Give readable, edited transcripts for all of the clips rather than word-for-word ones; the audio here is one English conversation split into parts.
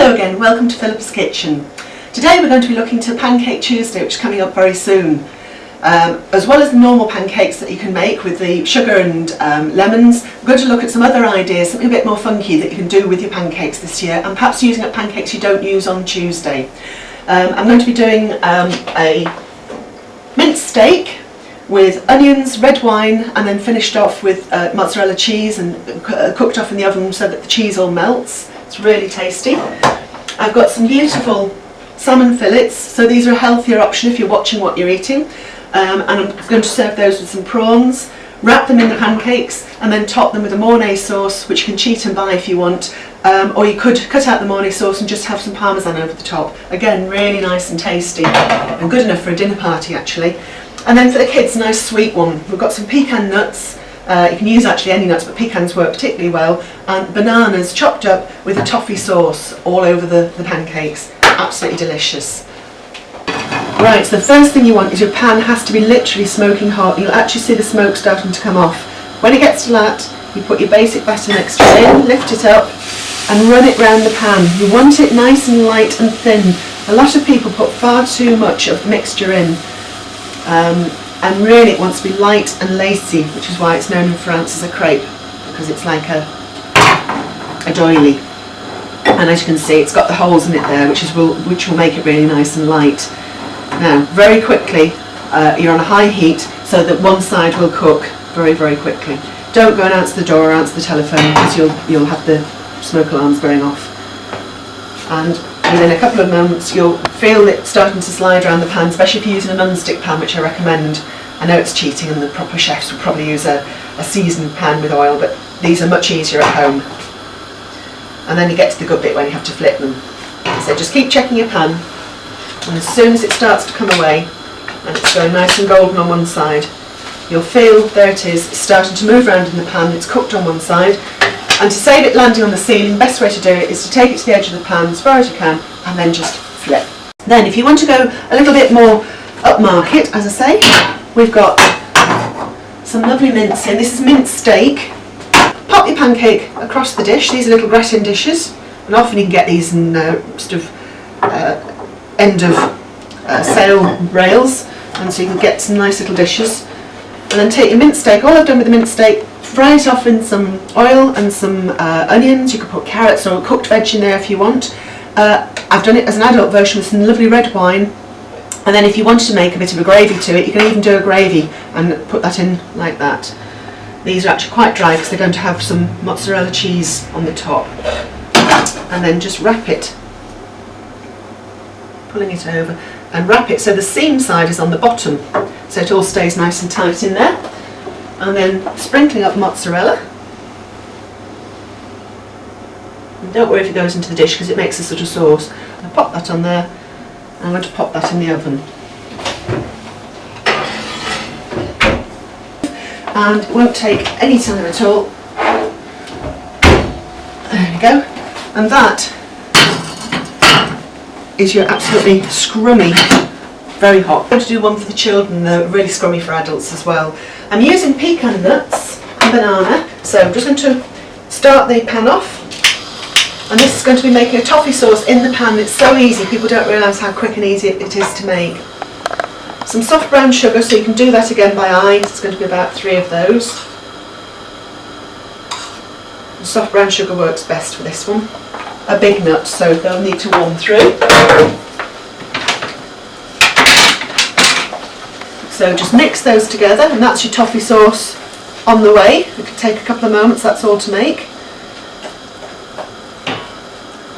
Hello again, welcome to Philippa's Kitchen. Today we're going to be looking to Pancake Tuesday, which is coming up very soon. As well as the normal pancakes that you can make with the sugar and lemons, we're going to look at some other ideas, something a bit more funky that you can do with your pancakes this year, and perhaps using up pancakes you don't use on Tuesday. I'm going to be doing a minced steak with onions, red wine, and then finished off with mozzarella cheese and cooked off in the oven so that the cheese all melts. It's really tasty. I've got some beautiful salmon fillets, so these are a healthier option if you're watching what you're eating. And I'm going to serve those with some prawns, wrap them in the pancakes, and then top them with a Mornay sauce, which you can cheat and buy if you want. Or you could cut out the Mornay sauce and just have some parmesan over the top. Again, really nice and tasty, and good enough for a dinner party actually. And then for the kids, a nice sweet one. We've got some pecan nuts. You can use actually any nuts, but pecans work particularly well. And bananas chopped up with a toffee sauce all over the pancakes. Absolutely delicious. Right, so the first thing you want is your pan has to be literally smoking hot. You'll actually see the smoke starting to come off. When it gets to that, you put your basic batter mixture in, lift it up and run it round the pan. You want it nice and light and thin. A lot of people put far too much of the mixture in. And really it wants to be light and lacy, which is why it's known in France as a crepe, because it's like a doily. And as you can see, it's got the holes in it there, which will make it really nice and light. Now, very quickly, you're on a high heat so that one side will cook very, very quickly. Don't go and answer the door or answer the telephone, because you'll have the smoke alarms going off. And within a couple of moments you'll feel it starting to slide around the pan, especially if you're using a non-stick pan, which I recommend. I know it's cheating and the proper chefs would probably use a seasoned pan with oil, but these are much easier at home. And then you get to the good bit when you have to flip them. So just keep checking your pan, and as soon as it starts to come away and it's going nice and golden on one side, you'll feel, there it is, it's starting to move around in the pan, it's cooked on one side. And to save it landing on the ceiling, the best way to do it is to take it to the edge of the pan as far as you can and then just flip. Then if you want to go a little bit more upmarket, as I say, we've got some lovely mince in. This is minced steak. Pop your pancake across the dish. These are little gratin dishes, and often you can get these in sort of end of sale rails, and so you can get some nice little dishes. And then take your minced steak. All I've done with the minced steak, fry it off in some oil and some onions. You could put carrots or cooked veg in there if you want. I've done it as an adult version with some lovely red wine. And then if you wanted to make a bit of a gravy to it, you can even do a gravy and put that in like that. These are actually quite dry because they're going to have some mozzarella cheese on the top. And then just wrap it, pulling it over, and wrap it so the seam side is on the bottom, so it all stays nice and tight in there. And then sprinkling up mozzarella. And don't worry if it goes into the dish, because it makes a sort of sauce. I'll pop that on there. I'm going to pop that in the oven. And it won't take any time at all. There we go. And that is your absolutely scrummy, very hot. I'm going to do one for the children, they're really scrummy for adults as well. I'm using pecan nuts and banana, so I'm just going to start the pan off. And this is going to be making a toffee sauce in the pan. It's so easy, people don't realise how quick and easy it is to make. Some soft brown sugar, so you can do that again by eye. It's going to be about 3 of those. And soft brown sugar works best for this one. A big nut, so they'll need to warm through. So just mix those together, and that's your toffee sauce on the way. It could take a couple of moments, that's all to make.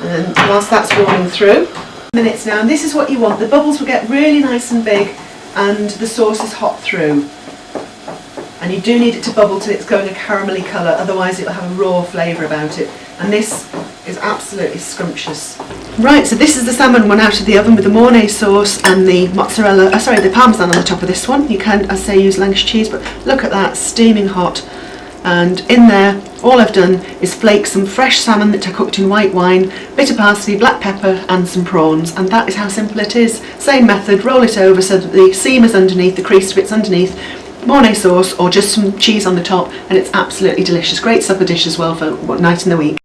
And whilst that's warming through, minutes now, and this is what you want. The bubbles will get really nice and big, and the sauce is hot through. And you do need it to bubble till it's going a caramelly colour, otherwise it will have a raw flavour about it. And this is absolutely scrumptious. Right, so this is the salmon one out of the oven with the Mornay sauce and the mozzarella, the parmesan on the top of this one. You can, as I say, use Lancashire cheese, but look at that, steaming hot. And in there, all I've done is flake some fresh salmon that I cooked in white wine, bit of parsley, black pepper and some prawns, and that is how simple it is. Same method, roll it over so that the seam is underneath, the creased bit's underneath, Mornay sauce or just some cheese on the top, and it's absolutely delicious. Great supper dish as well for night in the week.